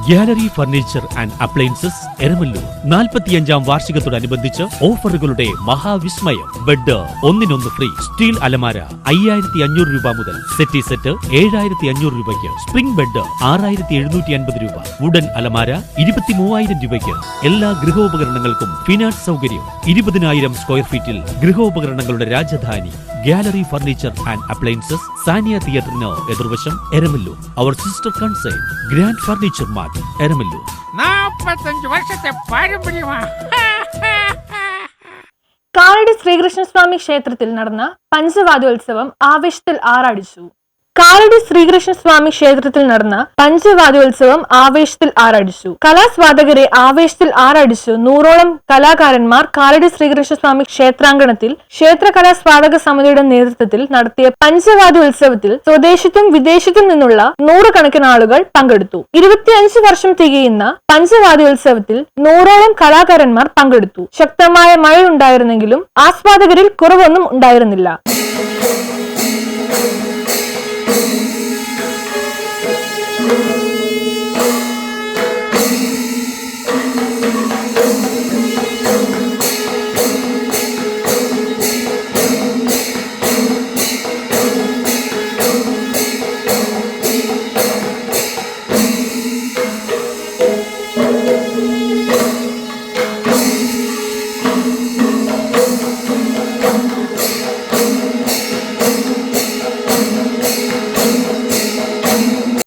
Gallery furniture and appliances Eramalloor 45-ാം വാർഷികത്തോടനുബന്ധിച്ച് ഓഫറുകളുടെ മഹാവിസ്മയം. ബെഡ് ഒന്നിനൊന്ന് ഫ്രീ. സ്റ്റീൽ അലമാര 5500 രൂപ മുതൽ. സെറ്റി സെറ്റ് 7500 രൂപയ്ക്ക്. സ്പ്രിംഗ് ബെഡ് 6750 രൂപ. വുഡൻ അലമാര 23000 രൂപയ്ക്ക്. എല്ലാ ഗൃഹോപകരണങ്ങൾക്കും ഫിനാൻസ് സൗകര്യം. 20000 സ്ക്വയർ ഫീറ്റിൽ ഗൃഹോപകരണങ്ങളുടെ Rajadhani gallery furniture and appliances, Saniya തിയേറ്ററിന് എതിർവശം, എരമല്ലൂർ. അവർ sister concern grand furniture mart, Eramalloor. 45 വർഷത്തെ പാരമ്പര്യമാണ്. കാലടി ശ്രീകൃഷ്ണസ്വാമി ക്ഷേത്രത്തിൽ നടന്ന പഞ്ചവാദ്യോത്സവം ആവേശത്തിൽ ആറാടിച്ചു. കാലടി ശ്രീകൃഷ്ണസ്വാമി ക്ഷേത്രത്തിൽ നടന്ന പഞ്ചവാദ്യോത്സവം ആവേശത്തിൽ ആറാടിച്ചു. കലാസ്വാദകരെ ആവേശത്തിൽ ആറാടിച്ചു 100ഓളം കലാകാരന്മാർ കാലടി ശ്രീകൃഷ്ണസ്വാമി ക്ഷേത്രാങ്കണത്തിൽ ക്ഷേത്ര കലാസ്വാദക സമിതിയുടെ നേതൃത്വത്തിൽ നടത്തിയ പഞ്ചവാദ്യോത്സവത്തിൽ സ്വദേശത്തും വിദേശത്തും നിന്നുള്ള 100 കണക്കിന് ആളുകൾ പങ്കെടുത്തു. 25 വർഷം തികയുന്ന പഞ്ചവാദ്യോത്സവത്തിൽ 100ഓളം കലാകാരന്മാർ പങ്കെടുത്തു. ശക്തമായ മഴയുണ്ടായിരുന്നെങ്കിലും ആസ്വാദകരിൽ കുറവൊന്നും ഉണ്ടായിരുന്നില്ല.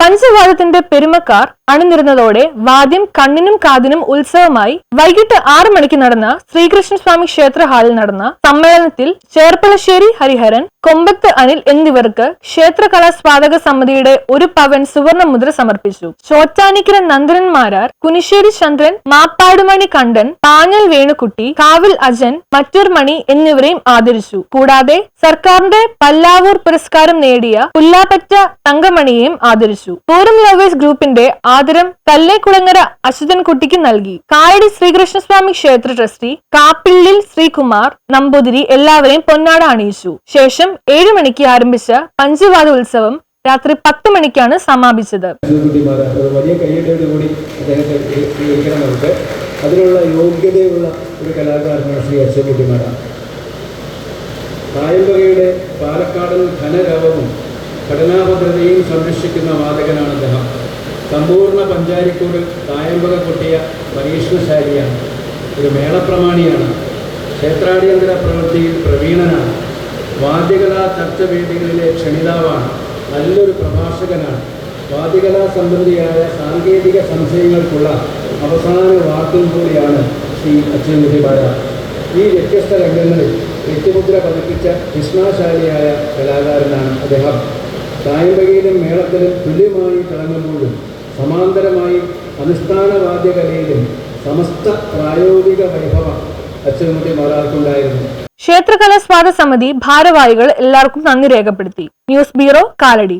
പഞ്ചവാദ്യത്തിന്റെ പെരുമക്കാർ അണിനിരുന്നതോടെ വാദ്യം കണ്ണിനും കാതിനും ഉത്സവമായി. വൈകിട്ട് 6 മണിക്ക് നടന്ന ശ്രീകൃഷ്ണസ്വാമി ക്ഷേത്ര ഹാളിൽ നടന്ന സമ്മേളനത്തിൽ ചേർപ്പളശ്ശേരി ഹരിഹരൻ, കൊമ്പത്ത് അനിൽ എന്നിവർക്ക് ക്ഷേത്ര കലാസ്വാദക സമിതിയുടെ 1 പവൻ സുവർണ മുദ്ര സമർപ്പിച്ചു. ചോറ്റാനിക്കര നന്ദനന്മാരാർ, കുനിശ്ശേരി ചന്ദ്രൻ, മാപ്പാടുമണി കണ്ഠൻ, പാഞ്ഞൽ വേണുകുട്ടി, കാവിൽ അജൻ, മറ്റൂർ മണി എന്നിവരെയും ആദരിച്ചു. കൂടാതെ സർക്കാരിന്റെ പല്ലാവൂർ പുരസ്കാരം നേടിയ പുല്ലാപ്പറ്റ തങ്കമണിയെയും ആദരിച്ചു. പൂരം ലവേഴ്സ് ഗ്രൂപ്പിന്റെ ആദരം കല്ലേക്കുളങ്ങര അച്യുതൻകുട്ടിക്ക് നൽകി. കാലടി ശ്രീകൃഷ്ണസ്വാമി ക്ഷേത്ര ട്രസ്റ്റി കാപ്പിള്ളിൽ ശ്രീകുമാർ നമ്പൂതിരി എല്ലാവരെയും പൊന്നാട അണിയിച്ചു. ശേഷം 7 മണിക്ക് ആരംഭിച്ച പഞ്ചവാദ്യ ഉത്സവം രാത്രി 10 മണിക്കാണ് സമാപിച്ചത്. വലിയ കൈയ്യടിയോടുകൂടി അദ്ദേഹത്തെ അതിനുള്ള യോഗ്യതയുള്ള ഒരു കലാകാരനാണ് ശ്രീ അച്യുതൻകുട്ടിമാരാണ്. തായമ്പകയുടെ പാലക്കാടൻ ഘനരവവും ഘടനാഭദ്രതയും സംരക്ഷിക്കുന്ന വാദകനാണ് അദ്ദേഹം. സമ്പൂർണ്ണ പഞ്ചാരിക്കൂട് തായമ്പക കൊട്ടിയ പരീക്ഷണശാലിയാണ്. ഒരു മേളപ്രമാണിയാണ്. ക്ഷേത്രാടിയന്തര പ്രവൃത്തിയിൽ പ്രവീണനാണ്. വാദ്യകലാ ചർച്ചവേദികളിലെ ക്ഷണിതാവാണ്. നല്ലൊരു പ്രഭാഷകനാണ്. വാദ്യകലാ സംബന്ധിയായ സാങ്കേതിക സംശയങ്ങൾക്കുള്ള അവസാന വാക്കും കൂടിയാണ് ശ്രീ അച്യുതൻകുട്ടിമാരാർ. ഈ വ്യത്യസ്ത രംഗങ്ങളിൽ വ്യക്തിമുദ്ര പതിപ്പിച്ച കൃഷ്ണാശാലിയായ കലാകാരനാണ് അദ്ദേഹം. തായമ്പകയിലും മേളത്തിലും തുല്യമായി തിളങ്ങുമ്പോഴും സമാന്തരമായി അനുഷ്ഠാന വാദ്യകലയിലും സമസ്ത പ്രായോഗിക വൈഭവം അച്യുതൻകുട്ടിമാരാർക്കുണ്ടായിരുന്നു. ക്ഷേത്ര കലാസ്വാദക സമിതി ഭാരവാഹികൾ എല്ലാവർക്കും നന്ദി രേഖപ്പെടുത്തി. News bureau, Kalady.